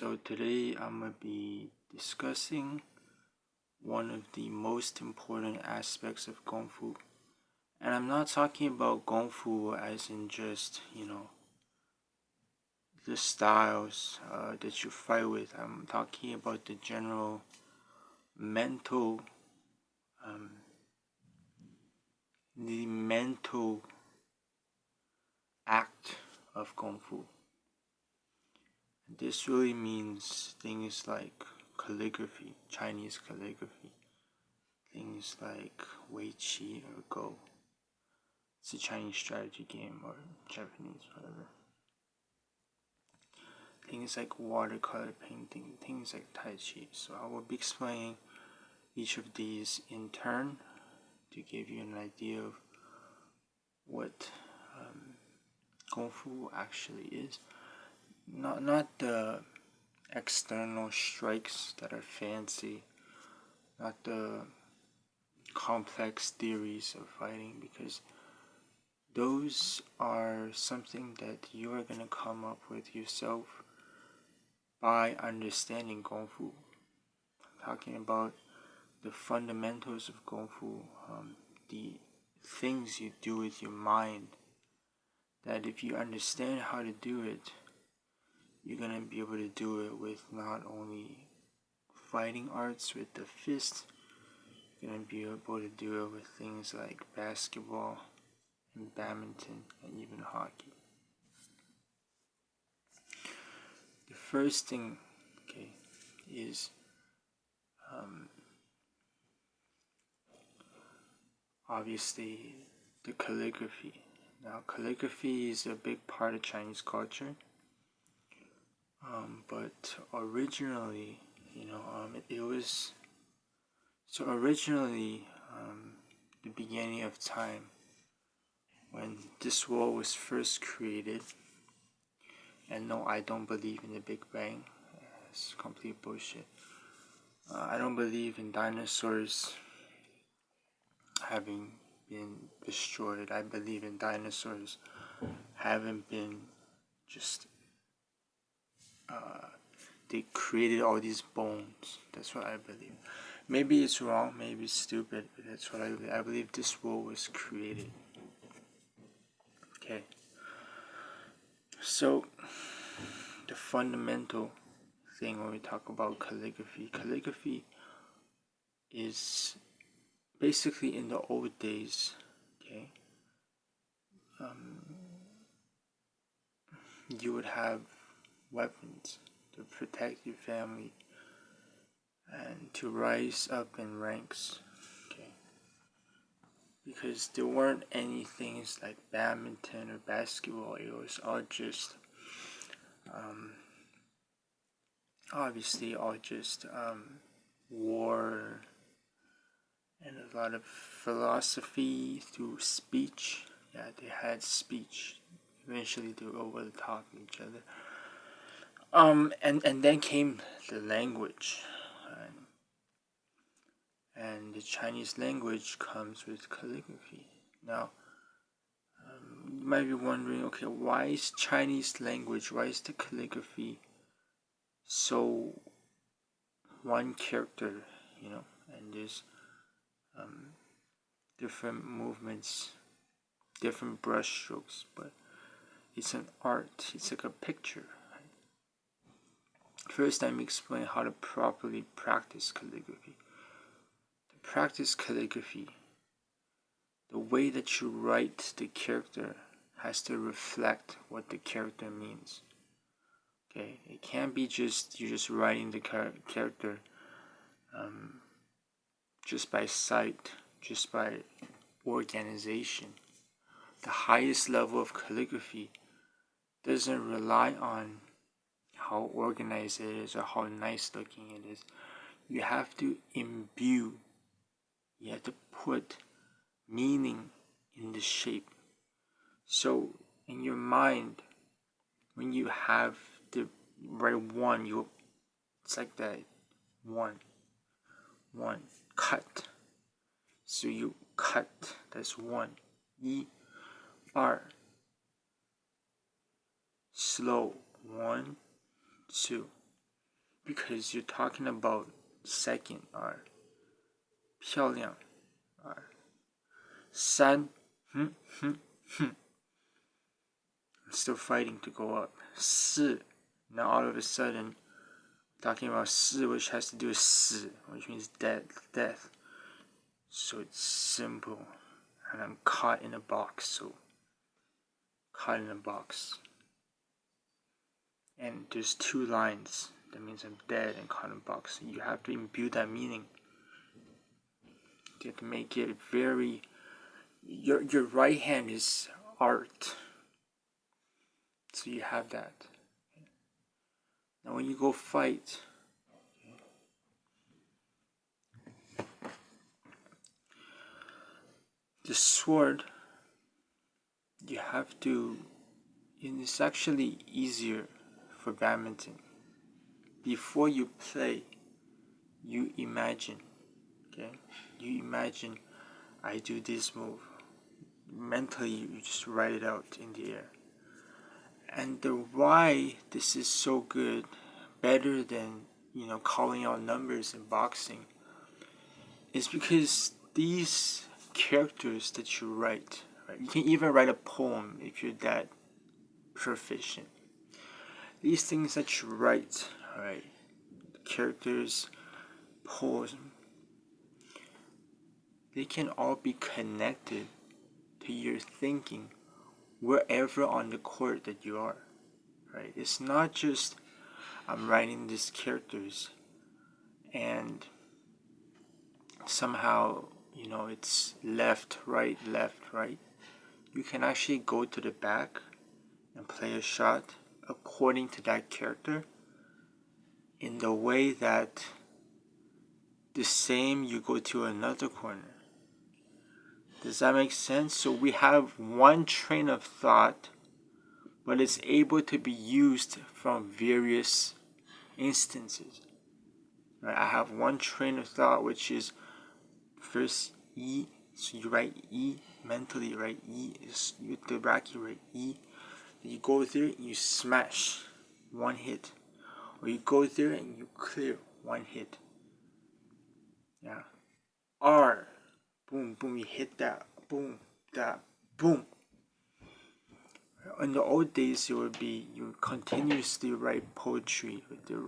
So today I'm going to be discussing one of the most important aspects of Kung Fu. And I'm not talking about Kung Fu as in just, the styles that you fight with. I'm talking about the general mental, um, the mental act of Kung Fu. This really means things like calligraphy, Chinese calligraphy, things like Wei Qi or Go. It's a Chinese strategy game or Japanese, whatever. Things like watercolor painting, things like Tai Chi. So I will be explaining each of these in turn to give you an idea of what Kung Fu actually is. Not the external strikes that are fancy, not the complex theories of fighting, because those are something that you are going to come up with yourself by understanding Kung Fu. I'm talking about the fundamentals of Kung Fu, the things you do with your mind, that if you understand how to do it, you're going to be able to do it with not only fighting arts with the fist, you're going to be able to do it with things like basketball and badminton and even hockey. The first thing, is obviously the calligraphy. Now, calligraphy is a big part of Chinese culture, but originally, it was so originally the beginning of time when this world was first created. And no, I don't believe in the Big Bang. It's complete bullshit. I don't believe in dinosaurs having been destroyed. I believe in dinosaurs having been just they created all these bones. That's what I believe. Maybe it's wrong, maybe it's stupid, but that's what I believe. I believe this world was created. Okay. So the fundamental thing when we talk about calligraphy is basically in the old days, you would have weapons to protect your family and to rise up in ranks, because there weren't any things like badminton or basketball. It was all just obviously all just war and a lot of philosophy through speech. Yeah, they had speech. Eventually they were over the top of each other. And then came the language. And the Chinese language comes with calligraphy. Now, you might be wondering, okay, why is Chinese language, why is the calligraphy so one character, and there's different movements, different brush strokes, but it's an art, it's like a picture. First, let me explain how to properly practice calligraphy. To practice calligraphy, the way that you write the character has to reflect what the character means. Okay, it can't be just you're just writing the character just by sight, just by organization. The highest level of calligraphy doesn't rely on how organized it is or how nice looking it is. You have to imbue, you have to put meaning in the shape. So in your mind, when you have the right one, it's like that one cut. So you cut, that's one. Slow, 1, 2. because you're talking about second R. 漂亮 R. 三 I'm still fighting to go up. 四 now all of a sudden talking about 四 which has to do with 死 which means death. So it's simple. And I'm caught in a box, so caught in a box. And there's two lines. That means I'm dead and caught in a box. You have to imbue that meaning. You have to make it very. Your right hand is art. So you have that. Now when you go fight, the sword, you have to. It's actually easier for badminton. Before you play, you imagine. Okay? You imagine I do this move. Mentally, you just write it out in the air. And the why this is so good, better than calling out numbers in boxing, is because these characters that you write, right? You can even write a poem if you're that proficient. These things that you write, right? Characters, poems, they can all be connected to your thinking wherever on the court that you are, right? It's not just I'm writing these characters and somehow it's left, right. You can actually go to the back and play a shot according to that character in the way that the same you go to another corner. Does that make sense? So we have one train of thought, but it's able to be used from various instances. Right? I have one train of thought, which is first E. So you write E mentally, right? E is with the rack, you write E. Then you go there and you smash one hit, or you go there and you clear one hit. Yeah. R, boom, boom, you hit that, boom, that, boom. In the old days, it would be you continuously write poetry with the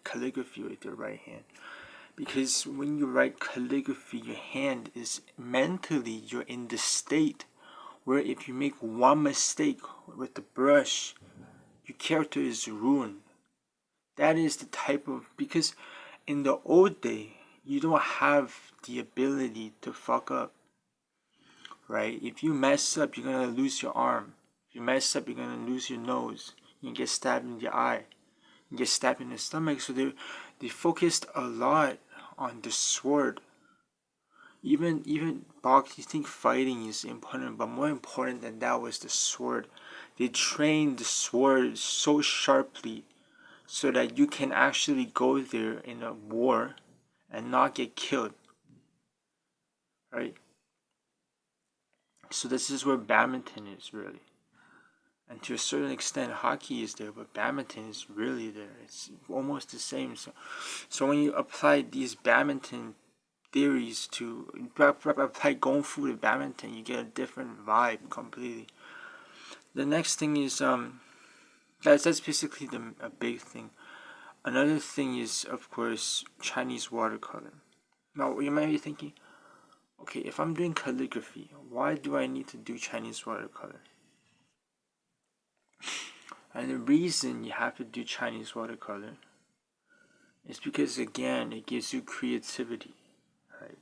calligraphy with your right hand, because when you write calligraphy, your hand is mentally you're in the state where if you make one mistake with the brush, your character is ruined. That is the type of, because in the old day you don't have the ability to fuck up, right? If you mess up, you're gonna lose your arm. If you mess up, you're gonna lose your nose. You can get stabbed in the eye. You get stabbed in the stomach. So they focused a lot on the sword. Even boxing, you think fighting is important, but more important than that was the sword. They trained the sword so sharply so that you can actually go there in a war and not get killed, right? So this is where badminton is really. And to a certain extent, hockey is there, but badminton is really there. It's almost the same. So when you apply these badminton theories to apply Kung Fu to badminton, you get a different vibe completely. The next thing is that's basically a big thing. Another thing is, of course, Chinese watercolor. Now you might be thinking, okay, if I'm doing calligraphy, why do I need to do Chinese watercolor? And the reason you have to do Chinese watercolor is because, again, it gives you creativity, right?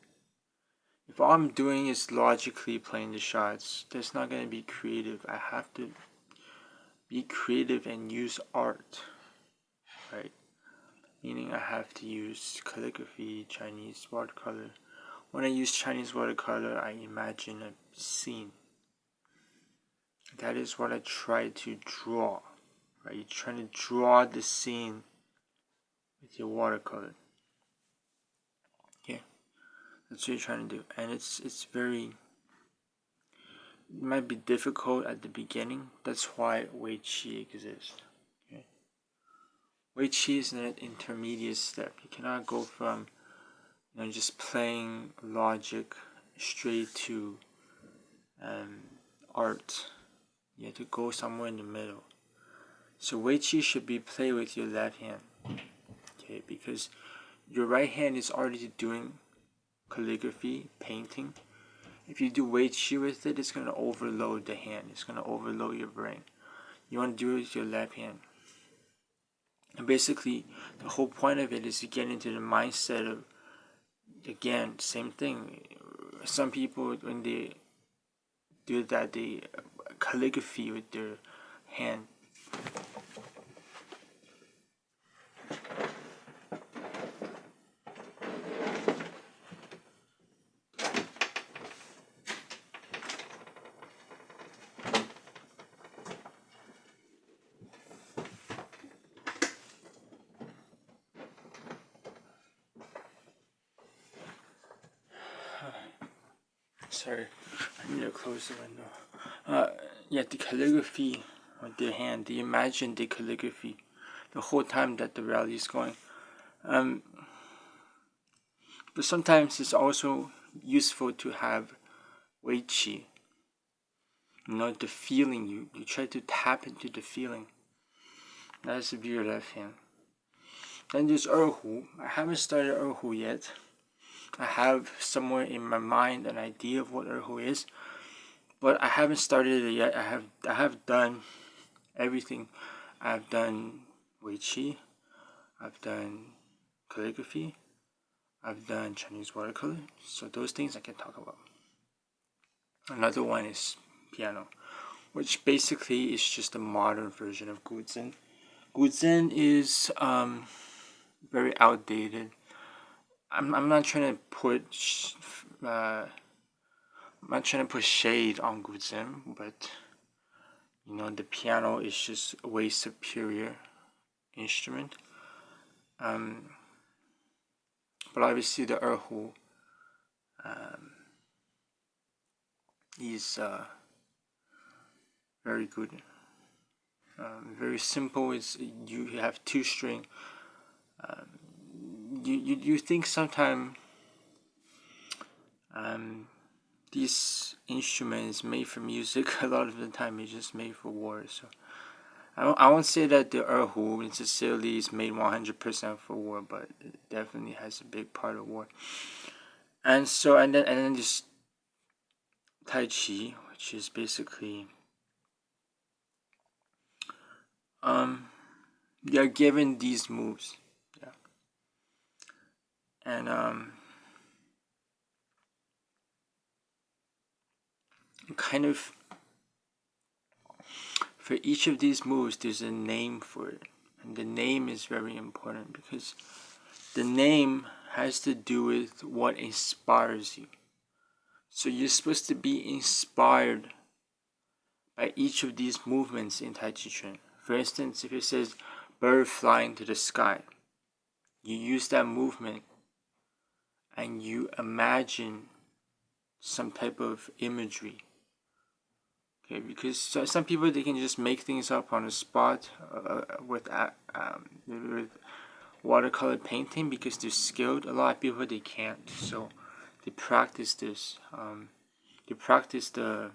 If all I'm doing is logically playing the shots, that's not going to be creative. I have to be creative and use art, right? Meaning I have to use calligraphy, Chinese watercolor. When I use Chinese watercolor, I imagine a scene. That is what I try to draw, right? You're trying to draw the scene with your watercolor. Yeah, that's what you're trying to do, and it's very. It might be difficult at the beginning. That's why Wei Qi exists. Okay? Wei Qi is an intermediate step. You cannot go from just playing logic straight to art. You have to go somewhere in the middle. So Wei Qi should be played with your left hand, okay? Because your right hand is already doing calligraphy, painting. If you do Wei Qi with it, it's going to overload the hand. It's going to overload your brain. You want to do it with your left hand. And basically, the whole point of it is to get into the mindset of, again, same thing. Some people, when they do that, they calligraphy with their hand. Sorry, I need to close the window. Yeah, the calligraphy with their hand, they imagine the calligraphy the whole time that the rally is going. But sometimes it's also useful to have Wei Qi. The feeling, you try to tap into the feeling. That's the your left hand. Then there's Erhu. I haven't started Erhu yet. I have somewhere in my mind an idea of what Erhu is, but I haven't started it yet. I have done everything. I've done Wei Qi. I've done calligraphy. I've done Chinese watercolor. So those things I can talk about. Another one is piano, which basically is just a modern version of Guzhen. Guzhen is very outdated. I'm not trying to put shade on Guzhen, but the piano is just a way superior instrument. But obviously the erhu is very good. Very simple. It's you have two string. You think sometimes this instrument is made for music. A lot of the time it's just made for war. So I won't say that the erhu necessarily is made 100% for war, but it definitely has a big part of war. And then this Tai Chi, which is basically you're given these moves, yeah, and kind of for each of these moves, there's a name for it, and the name is very important because the name has to do with what inspires you. So you're supposed to be inspired by each of these movements in Tai Chi Chuan. For instance, if it says bird flying to the sky, you use that movement and you imagine some type of imagery. Okay, because some people, they can just make things up on the spot with watercolor painting because they're skilled. A lot of people, they can't, so they practice this. They practice the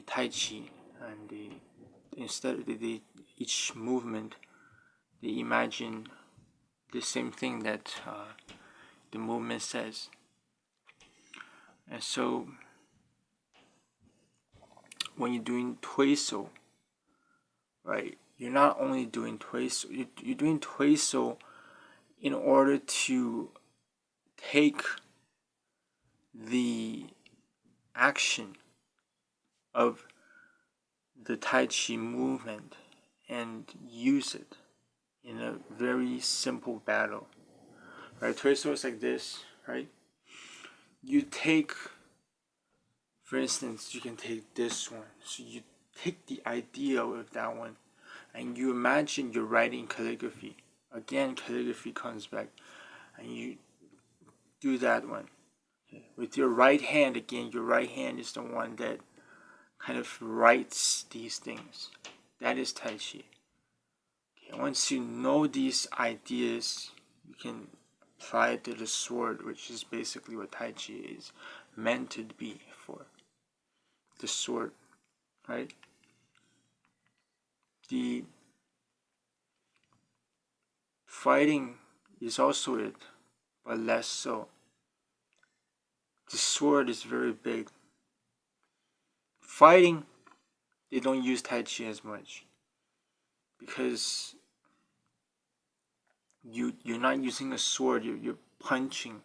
Tai Chi, and instead of each movement, they imagine the same thing that the movement says. And so when you're doing Tuiso, right, you're not only doing Tuiso, you're doing Tuiso in order to take the action of the Tai Chi movement and use it in a very simple battle. Right, Tuiso is like this, right? You take, for instance, you can take this one. So you take the idea of that one and you imagine you're writing calligraphy. Again, calligraphy comes back and you do that one. Okay. With your right hand, again, your right hand is the one that kind of writes these things. That is Tai Chi. Okay, once you know these ideas, you can apply it to the sword, which is basically what Tai Chi is meant to be for. The sword, right? The fighting is also it, but less so. The sword is very big. Fighting, they don't use Tai Chi as much because you're not using a sword. You're punching.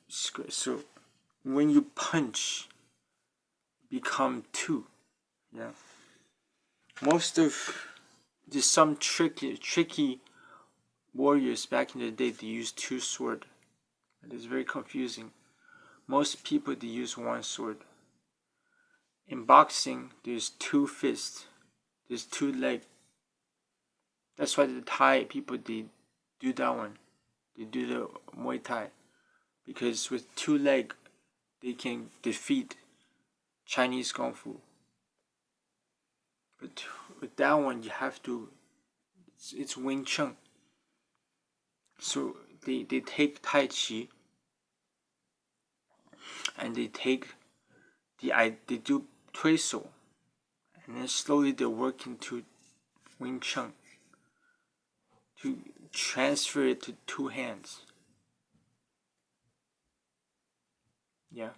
So when you punch, become two. Yeah. There's some tricky warriors back in the day. They use two swords. It is very confusing. Most people they use one sword. In boxing, there's two fists. There's two legs. That's why the Thai people they do that one. They do the Muay Thai because with two legs they can defeat Chinese Kung Fu. But with that one you have to. It's Wing Chun. So they take Tai Chi and they do Tuiso and then slowly they work into Wing Chun to transfer it to two hands. Yeah,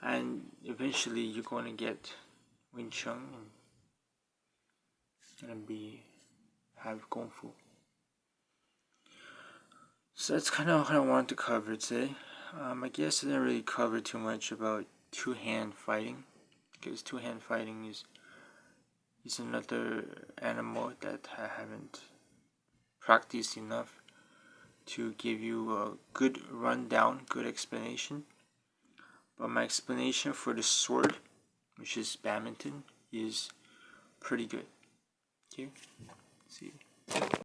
and eventually you're gonna get Wing Chun and have Kung Fu. So that's kind of what I wanted to cover today. I guess I didn't really cover too much about two-hand fighting because two-hand fighting is another animal that I haven't practiced enough to give you a good rundown, good explanation. But my explanation for the sword, which is badminton, is pretty good. Okay, see you.